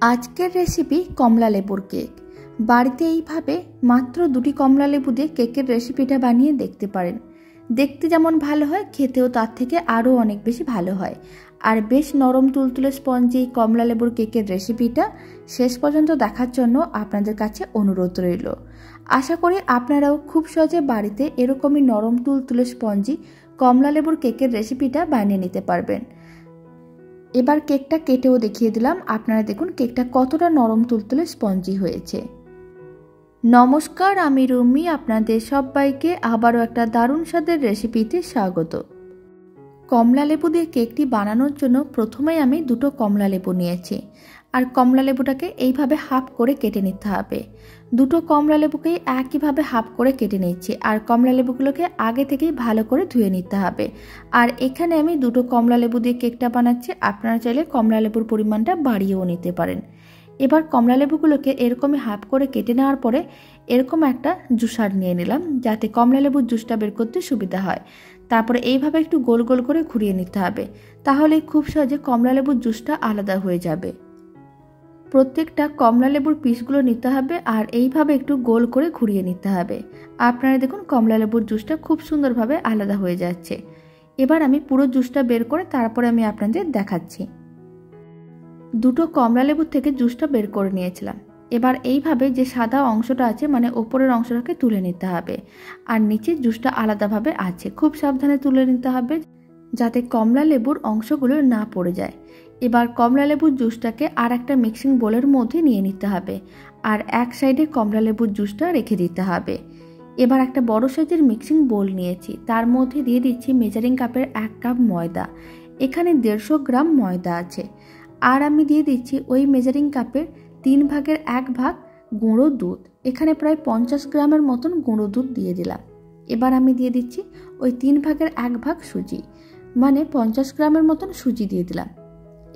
আজকের রেসিপি কমলা লেবুর কেক। বাড়িতে এইভাবে মাত্র 2টি কমলা লেবু দিয়ে কেকের রেসিপিটা বানিয়ে দেখতে পারেন। দেখতে যেমন ভালো হয়, খেতেও তার থেকে আরও অনেক বেশি ভালো হয়। আর বেশ নরম তুলতুলে স্পঞ্জি কমলা লেবুর কেকের রেসিপিটা শেষ পর্যন্ত দেখার জন্য আপনাদের কাছে অনুরোধ রইল। আশা করি আপনারাও খুব সহজে বাড়িতে এরকমই নরম তুলতুলে স্পঞ্জি কমলা লেবুর কেকের রেসিপিটা বানিয়ে নিতে পারবেন। এবার কেকটা কেটেও দেখিয়ে দিলাম, আপনারা দেখুন কেকটা কতটা নরম তুলতুলে স্পঞ্জি হয়েছে। নমস্কার, আমি রুমি, আপনাদের সবাইকে আবারও একটা দারুণ স্বাদের রেসিপিতে স্বাগত। কমলা লেবু দিয়ে কেকটি বানানোর জন্য প্রথমেই আমি 2টো কমলা লেবু নিয়েছি। আর কমলা লেবুটাকে এইভাবে হাফ করে কেটে নিতে হবে। 2টো কমলা লেবুকেই একইভাবে হাফ করে কেটে নিচ্ছি। আর কমলা লেবুগুলোকে আগে থেকেই ভালো করে ধুয়ে নিতে হবে। আর এখানে আমি 2টো কমলা লেবু দিয়ে কেকটা বানাচ্ছি, আপনারা চাইলে কমলা লেবুর পরিমাণটা বাড়িয়েও নিতে পারেন। এবার কমলা লেবুগুলোকে এরকমই হাফ করে কেটে নেওয়ার পরে এরকম একটা জুসার নিয়ে নিলাম, যাতে কমলা লেবুর জুসটা বের করতে সুবিধা হয়। তারপরে এইভাবে একটু গোল গোল করে ঘুরিয়ে নিতে হবে, তাহলে খুব সহজে কমলা লেবুর জুসটা আলাদা হয়ে যাবে। প্রত্যেকটা কমলা লেবুর পিসগুলো নিতে হবে আর এইভাবে একটু গোল করে ঘুরিয়ে নিতে হবে। আপনারা দেখুন কমলা লেবুর জুসটা খুব সুন্দরভাবে আলাদা হয়ে যাচ্ছে। এবার আমি পুরো জুসটা বের করে তারপরে আমি আপনাদের দেখাচ্ছি। 2টো কমলা লেবুর থেকে জুসটা বের করে নিয়েছিলাম। এবার এইভাবে যে সাদা অংশটা আছে, মানে ওপরের অংশটাকে তুলে নিতে হবে। আর নিচে জুসটা আলাদাভাবে আছে, খুব সাবধানে তুলে নিতে হবে যাতে কমলা লেবুর অংশগুলো না পড়ে যায়। এবার কমলা লেবুর জুসটাকে আর একটা মিক্সিং বোলের মধ্যে নিয়ে নিতে হবে আর এক সাইডে কমলা লেবুর জুসটা রেখে দিতে হবে। এবার একটা বড় সাইজের মিক্সিং বোল নিয়েছি, তার মধ্যে দিয়ে দিচ্ছি মেজারিং কাপের 1 কাপ ময়দা। এখানে 150 গ্রাম ময়দা আছে। আর আমি দিয়ে দিচ্ছি ওই মেজারিং কাপের 3 ভাগের 1 ভাগ গুঁড়ো দুধ। এখানে প্রায় 50 গ্রামের মতন গুঁড়ো দুধ দিয়ে দিলাম। এবার আমি দিয়ে দিচ্ছি ওই 3 ভাগের 1 ভাগ সুজি, মানে 50 গ্রামের মতন সুজি দিয়ে দিলাম।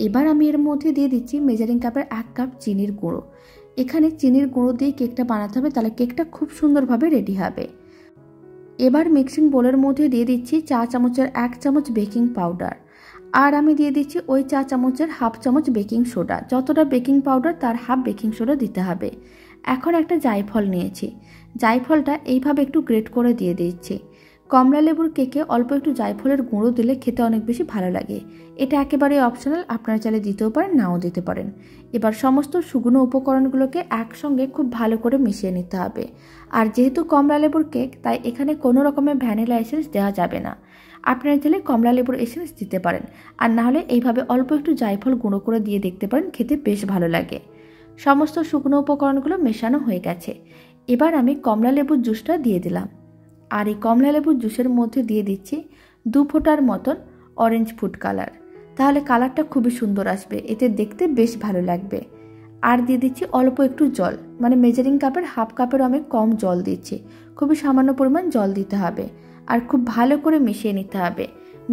এবার আমি এর মধ্যে দিয়ে দিচ্ছি মেজারিং কাপের 1 কাপ চিনির গুঁড়ো। এখানে চিনির গুঁড়ো দিয়ে কেকটা বানাতে হবে, তাহলে কেকটা খুব সুন্দরভাবে রেডি হবে। এবার মিক্সিং বোলের মধ্যে দিয়ে দিচ্ছি চা চামচের 1 চামচ বেকিং পাউডার। আর আমি দিয়ে দিচ্ছি ওই চা চামচের হাফ চামচ বেকিং সোডা। যতটা বেকিং পাউডার তার হাফ বেকিং সোডা দিতে হবে। এখন একটা জায়ফল নিয়েছি, জায়ফলটা এইভাবে একটু গ্রেট করে দিয়ে দিচ্ছি। কমলা লেবুর কেকে অল্প একটু জায়ফলের গুঁড়ো দিলে খেতে অনেক বেশি ভালো লাগে। এটা একেবারে অপশনাল, আপনারা চাইলে দিতেও পারেন, নাও দিতে পারেন। এবার সমস্ত শুকনো উপকরণগুলোকে একসঙ্গে খুব ভালো করে মিশিয়ে নিতে হবে। আর যেহেতু কমলা লেবুর কেক, তাই এখানে কোনো রকমের ভ্যানিলা এসেন্স দেওয়া যাবে না। আপনারা চাইলে কমলা লেবুর এসেন্স দিতে পারেন, আর না হলে এইভাবে অল্প একটু জায়ফল গুঁড়ো করে দিয়ে দেখতে পারেন, খেতে বেশ ভালো লাগে। সমস্ত শুকনো উপকরণগুলো মেশানো হয়ে গেছে। এবার আমি কমলা লেবুর জুসটা দিয়ে দিলাম। আর এই কমলা লেবুর জুসের মধ্যে দিয়ে দিচ্ছি 2 ফোঁটার মতন অরেঞ্জ ফুড কালার, তাহলে কালারটা খুবই সুন্দর আসবে, এতে দেখতে বেশ ভালো লাগবে। আর দিয়ে দিচ্ছি অল্প একটু জল, মানে মেজারিং কাপের হাফ কাপের আমি কম জল দিচ্ছি, খুবই সামান্য পরিমাণ জল দিতে হবে। আর খুব ভালো করে মিশিয়ে নিতে হবে।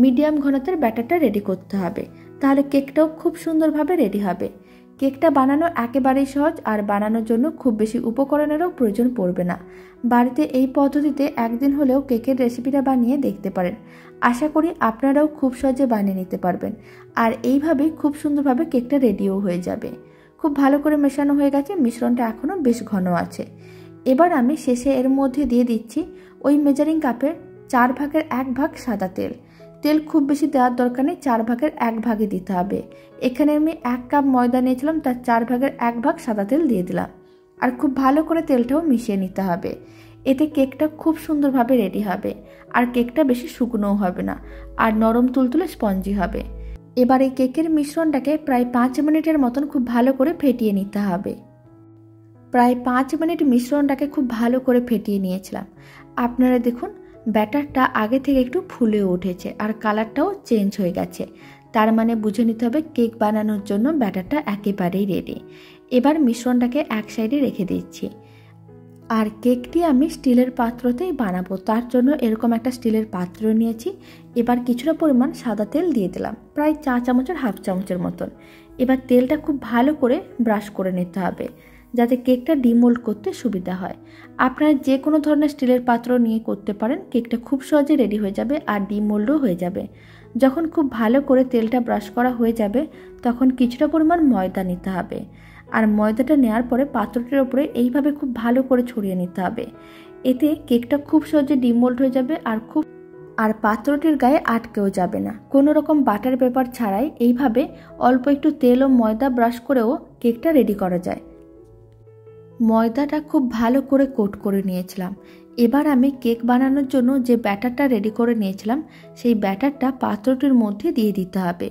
মিডিয়াম ঘনত্বের ব্যাটারটা রেডি করতে হবে, তাহলে কেকটাও খুব সুন্দরভাবে রেডি হবে। কেকটা বানানো একেবারেই সহজ, আর বানানোর জন্য খুব বেশি উপকরণেরও প্রয়োজন পড়বে না। বাড়িতে এই পদ্ধতিতে একদিন হলেও কেকের রেসিপিটা বানিয়ে দেখতে পারেন। আশা করি আপনারাও খুব সহজে বানিয়ে নিতে পারবেন। আর এইভাবেই খুব সুন্দরভাবে কেকটা রেডিও হয়ে যাবে। খুব ভালো করে মেশানো হয়ে গেছে, মিশ্রণটা এখনও বেশ ঘন আছে। এবার আমি শেষে এর মধ্যে দিয়ে দিচ্ছি ওই মেজারিং কাপের 4 ভাগের 1 ভাগ সাদা তেল। তেল খুব বেশি দেওয়ার দরকার নেই, 4 ভাগের 1 ভাগে দিতে হবে। এখানে আমি 1 কাপ ময়দা নিয়েছিলাম, তার 4 ভাগের 1 ভাগ সাদা তেল দিয়ে দিলাম। আর খুব ভালো করে তেলটাও মিশিয়ে নিতে হবে। এতে কেকটা খুব সুন্দরভাবে রেডি হবে, আর কেকটা বেশি শুকনোও হবে না, আর নরম তুলতুলে স্পঞ্জি হবে। এবার এই কেকের মিশ্রণটাকে প্রায় 5 মিনিটের মতন খুব ভালো করে ফেটিয়ে নিতে হবে। প্রায় 5 মিনিট মিশ্রণটাকে খুব ভালো করে ফেটিয়ে নিয়েছিলাম। আপনারা দেখুন ব্যাটারটা আগে থেকে একটু ফুলে উঠেছে আর কালারটাও চেঞ্জ হয়ে গেছে, তার মানে বুঝে নিতে হবে কেক বানানোর জন্য ব্যাটারটা একেবারেই রেডি। এবার মিশ্রণটাকে এক সাইডে রেখে দিচ্ছি। আর কেকটি আমি স্টিলের পাত্রতেই বানাবো, তার জন্য এরকম একটা স্টিলের পাত্র নিয়েছি। এবার কিছুটা পরিমাণ সাদা তেল দিয়ে দিলাম, প্রায় চা চামচের হাফ চামচের মতন। এবার তেলটা খুব ভালো করে ব্রাশ করে নিতে হবে, যাতে কেকটা ডিমোল্ড করতে সুবিধা হয়। আপনারা যে কোনো ধরনের স্টিলের পাত্র নিয়ে করতে পারেন, কেকটা খুব সহজে রেডি হয়ে যাবে আর ডিমোল্ডও হয়ে যাবে। যখন খুব ভালো করে তেলটা ব্রাশ করা হয়ে যাবে, তখন কিছুটা পরিমাণ ময়দা নিতে হবে। আর ময়দাটা নেওয়ার পরে পাত্রটির ওপরে এইভাবে খুব ভালো করে ছড়িয়ে নিতে হবে। এতে কেকটা খুব সহজে ডিমোল্ড হয়ে যাবে আর পাত্রটির গায়ে আটকেও যাবে না। কোনো রকম বাটার পেপার ছাড়াই এইভাবে অল্প একটু তেল ও ময়দা ব্রাশ করেও কেকটা রেডি করা যায়। ময়দাটা খুব ভালো করে কোট করে নিয়েছিলাম। এবার আমি কেক বানানোর জন্য যে ব্যাটারটা রেডি করে নিয়েছিলাম সেই ব্যাটারটা পাত্রটির মধ্যে দিয়ে দিতে হবে।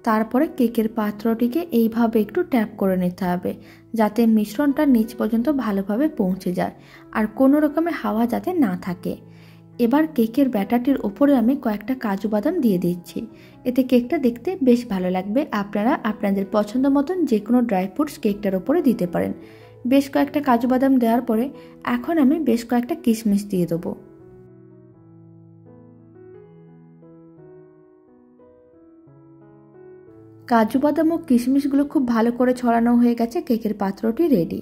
তারপরে কেকের পাত্রটিকে এইভাবে একটু ট্যাপ করে নিতে হবে যাতে মিশ্রণটা নিচ পর্যন্ত ভালোভাবে পৌঁছে যায় আর কোনো রকমের হাওয়া যাতে না থাকে। এবার কেকের ব্যাটারটির ওপরে আমি কয়েকটা কাজু বাদাম দিয়ে দিচ্ছি। এতে কেকটা দেখতে বেশ ভালো লাগবে। আপনারা আপনাদের পছন্দ মতন যে কোনো ড্রাই ফ্রুটস কেকটার ওপরে দিতে পারেন। বেশ কয়েকটা কাজু বাদাম দেওয়ার পরে এখন আমি বেশ কয়েকটা কিশমিশ দিয়ে দেবো। কাজু বাদাম ও কিশমিশগুলো খুব ভালো করে ছড়ানো হয়ে গেছে। কেকের পাত্রটি রেডি।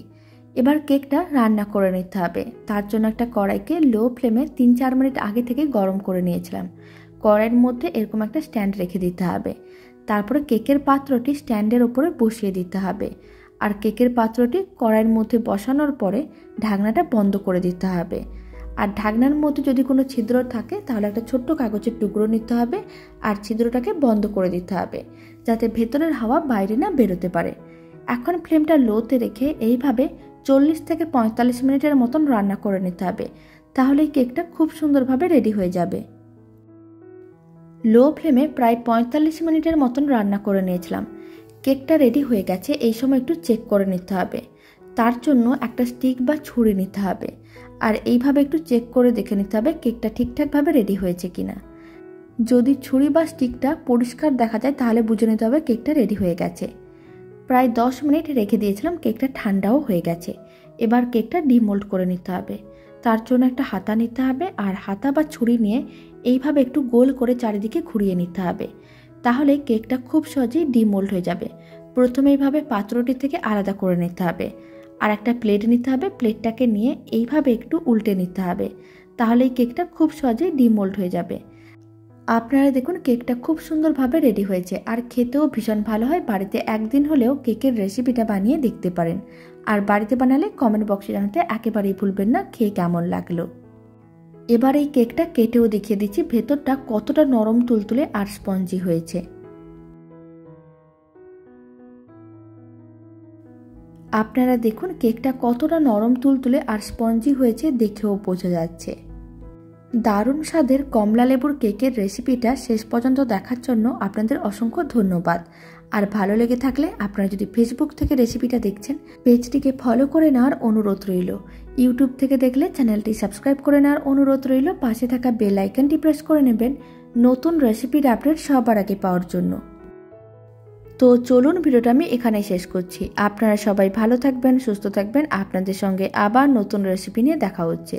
এবার কেকটা রান্না করে নিতে হবে। তার জন্য একটা কড়াইকে লো ফ্লেমে 3-4 মিনিট আগে থেকে গরম করে নিয়েছিলাম। কড়াইয়ের মধ্যে এরকম একটা স্ট্যান্ড রেখে দিতে হবে। তারপরে কেকের পাত্রটি স্ট্যান্ডের ওপরে বসিয়ে দিতে হবে। আর কেকের পাত্রটি কড়াইয়ের মধ্যে বসানোর পরে ঢাকনাটা বন্ধ করে দিতে হবে। আর ঢাকনার মধ্যে যদি কোনো ছিদ্র থাকে তাহলে একটা ছোট্ট কাগজের টুকরো নিতে হবে আর ছিদ্রটাকে বন্ধ করে দিতে হবে যাতে ভেতরের হাওয়া বাইরে না বেরোতে পারে। এখন ফ্লেমটা লোতে রেখে এইভাবে 40 থেকে 45 মিনিটের মতন রান্না করে নিতে হবে। তাহলেই কেকটা খুব সুন্দরভাবে রেডি হয়ে যাবে। লো ফ্লেমে প্রায় 45 মিনিটের মতন রান্না করে নিয়েছিলাম। কেকটা রেডি হয়ে গেছে। এই সময় একটু চেক করে নিতে হবে। তার জন্য একটা স্টিক বা ছুরি নিতে হবে আর এইভাবে একটু চেক করে দেখে নিতে হবে কেকটা ঠিকঠাকভাবে রেডি হয়েছে কিনা। যদি ছুরি বা স্টিকটা পরিষ্কার দেখা যায় তাহলে বুঝে নিতে হবে কেকটা রেডি হয়ে গেছে। প্রায় 10 মিনিট রেখে দিয়েছিলাম। কেকটা ঠান্ডাও হয়ে গেছে। এবার কেকটা ডিমোল্ড করে নিতে হবে। তার জন্য একটা হাতা নিতে হবে আর হাতা বা ছুরি নিয়ে এইভাবে একটু গোল করে চারিদিকে ঘুরিয়ে নিতে হবে। তাহলে কেকটা খুব সহজেই ডিমোল্ড হয়ে যাবে। প্রথমে এইভাবে পাত্রটি থেকে আলাদা করে নিতে হবে আর একটা প্লেট নিতে হবে। প্লেটটাকে নিয়ে এইভাবে একটু উল্টে নিতে হবে। তাহলেই কেকটা খুব সহজেই ডিমোল্ড হয়ে যাবে। আপনারা দেখুন কেকটা খুব সুন্দরভাবে রেডি হয়েছে আর খেতেও ভীষণ ভালো হয়। বাড়িতে একদিন হলেও কেকের রেসিপিটা বানিয়ে দেখতে পারেন। আর বাড়িতে বানালে কমেন্ট বক্সে জানাতে একেবারেই ভুলবেন না খেয়ে কেমন লাগলো। এবার এই কেকটা কেটেও দেখিয়ে দিচ্ছি ভেতরটা কতটা নরম তুলতুলে আর স্পঞ্জি হয়েছে। আপনারা দেখুন কেকটা কতটা নরম তুলতুলে আর স্পঞ্জি হয়েছে দেখেও বোঝা যাচ্ছে। দারুণ স্বাদের কমলা লেবুর কেকের রেসিপিটা শেষ পর্যন্ত দেখার জন্য আপনাদের অসংখ্য ধন্যবাদ। আর ভালো লেগে থাকলে আপনারা যদি ফেসবুক থেকে রেসিপিটা দেখছেন পেজটিকে ফলো করে নেওয়ার অনুরোধ রইল। ইউটিউব থেকে দেখলে চ্যানেলটি সাবস্ক্রাইব করে নেওয়ার অনুরোধ রইল। পাশে থাকা বেল আইকনটি প্রেস করে নেবেন নতুন রেসিপির আপডেট সবার আগে পাওয়ার জন্য। তো চলুন ভিডিওটা আমি এখানে শেষ করছি। আপনারা সবাই ভালো থাকবেন, সুস্থ থাকবেন। আপনাদের সঙ্গে আবার নতুন রেসিপি নিয়ে দেখা হচ্ছে।